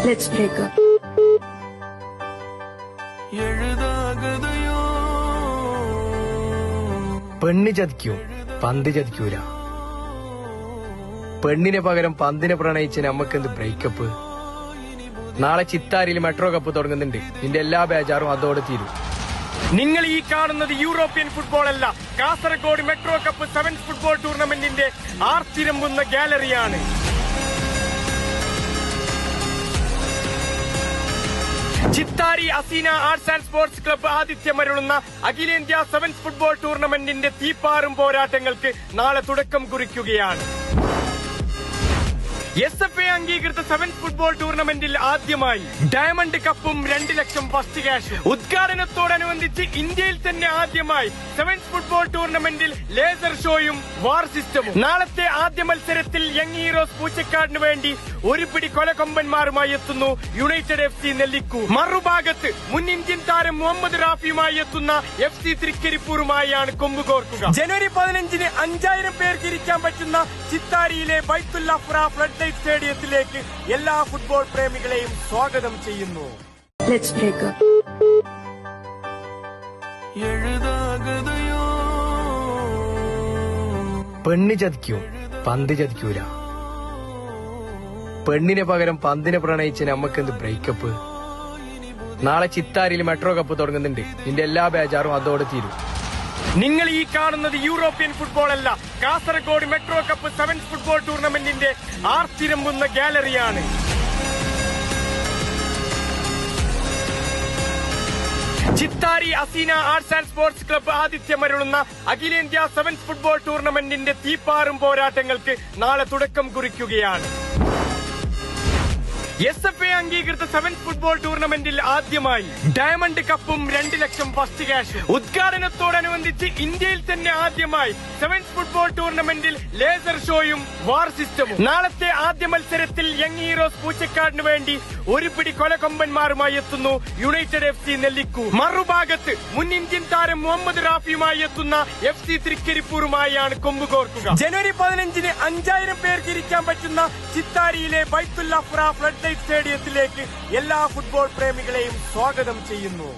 Let's break up. പെണ്ണ് ചതിക്കൂ പന്ത് ചതിക്കൂല. പെണ്ണിനെ പകരം പന്തിനെ പ്രണയിച്ച് നമ്മക്കെന്ത് ബ്രേക്കപ്പ്. നാളെ ചിത്താരിയിൽ മെട്രോ കപ്പ് തുടങ്ങുന്നുണ്ട്. നിന്റെ എല്ലാ ബേജാറും അതോടെ തീരും. നിങ്ങൾ ഈ കാണുന്നത് യൂറോപ്യൻ ഫുട്ബോൾ അല്ല, Kasaragod metro cup sevens football ടൂർണമെന്റിന്റെ ആർത്തിരമ്പുന്ന ഗാലറിയാണ്. Chittari Aseena arts and sports club ആതിഥ്യമരുളുന്ന അഖിലേന്ത്യാ സെവൻസ് ഫുട്ബോൾ ടൂർണമെന്റിന്റെ തീപ്പാറും പോരാട്ടങ്ങൾക്ക് നാളെ തുടക്കം കുറിക്കുകയാണ്. SFA അംഗീകൃത സെവൻസ് ഫുട്ബോൾ ടൂർണമെന്റിൽ ആദ്യമായി ഡയമണ്ട് കപ്പും 2 ലക്ഷം ഫസ്റ്റ് ക്യാഷും. ഉദ്ഘാടനത്തോടനുബന്ധിച്ച് ഇന്ത്യയിൽ തന്നെ ആദ്യമായി സെവൻസ് ഫുട്ബോൾ ടൂർണമെന്റിൽ ലേസർ ഷോയും വാർ സിസ്റ്റമും. നാളത്തെ ആദ്യ മത്സരത്തിൽ യങ് ഹീറോസ് പൂച്ചക്കാടിന് വേണ്ടി ഒരു പിടി കൊലകൊമ്പന്മാരുമായി എത്തുന്നു യുണൈറ്റഡ് FC നെല്ലിക്കു. മറുഭാഗത്ത് മുൻ ഇന്ത്യൻ താരം മുഹമ്മദ് റാഫിയുമായി എത്തുന്ന FC തൃക്കരിപ്പൂരുമായാണ് കൊമ്പുകോർക്കുക. ജനുവരി 15-ന് 5000 പേർക്ക് ഇരിക്കാൻ പറ്റുന്ന ചിത്താരിയിലെ ബൈത്തുൽ അഫ്ര ഫ്ലഡ് ലൈറ്റ് സ്റ്റേഡിയത്തിലേക്ക് എല്ലാ ഫുട്ബോൾ പ്രേമികളെയും സ്വാഗതം ചെയ്യുന്നു. Let's break up. പെണ്ണ് ചതിക്കൂ പന്ത് ചതിക്കൂല. പെണ്ണിനെ പകരം പന്തിനെ പ്രണയിച്ച് നമ്മക്കെന്ത് ബ്രേക്കപ്പ്. നാളെ ചിത്താരിയിൽ മെട്രോ കപ്പ് തുടങ്ങുന്നുണ്ട്. നിന്റെ എല്ലാ ബേജാറും അതോടെ തീരും. നിങ്ങൾ ഈ കാണുന്നത് യൂറോപ്യൻ ഫുട്ബോൾ അല്ല, Kasaragod metro cup sevens football ടൂർണമെന്റിന്റെ ആർത്തിരമ്പുന്ന ഗാലറിയാണ്. Chittari Aseena arts and sports club ആതിഥ്യമരുളുന്ന അഖിലേന്ത്യാ സെവൻസ് ഫുട്ബോൾ ടൂർണമെന്റിന്റെ തീപ്പാറും പോരാട്ടങ്ങൾക്ക് നാളെ തുടക്കം കുറിക്കുകയാണ്. SFA അംഗീകൃത സെവൻസ് ഫുട്ബോൾ ടൂർണമെന്റിൽ ആദ്യമായി ഡയമണ്ട് കപ്പും 2 ലക്ഷം ഫസ്റ്റ് ക്യാഷും. ഉദ്ഘാടനത്തോടനുബന്ധിച്ച് ഇന്ത്യയിൽ തന്നെ ആദ്യമായി സെവൻസ് ഫുട്ബോൾ ടൂർണമെന്റിൽ ലേസർ ഷോയും വാർ സിസ്റ്റമും. നാളത്തെ ആദ്യ മത്സരത്തിൽ യങ് ഹീറോസ് പൂച്ചക്കാടിന് വേണ്ടി ഒരു പിടി കൊലകൊമ്പന്മാരുമായി എത്തുന്നു യുണൈറ്റഡ് FC നെല്ലിക്കു. മറുഭാഗത്ത് മുൻ ഇന്ത്യൻ താരം മുഹമ്മദ് റാഫിയുമായി എത്തുന്ന FC തൃക്കരിപ്പൂരുമായാണ് കൊമ്പുകോർക്കുക. ജനുവരി 15-ന് 5000 പേർക്ക് ഇരിക്കാൻ പറ്റുന്ന ചിത്താരിയിലെ ബൈത്തുൽ അഫ്ര ഫ്ലഡ് ലൈറ്റ് സ്റ്റേഡിയത്തിലേക്ക് എല്ലാ ഫുട്ബോൾ പ്രേമികളെയും സ്വാഗതം ചെയ്യുന്നു.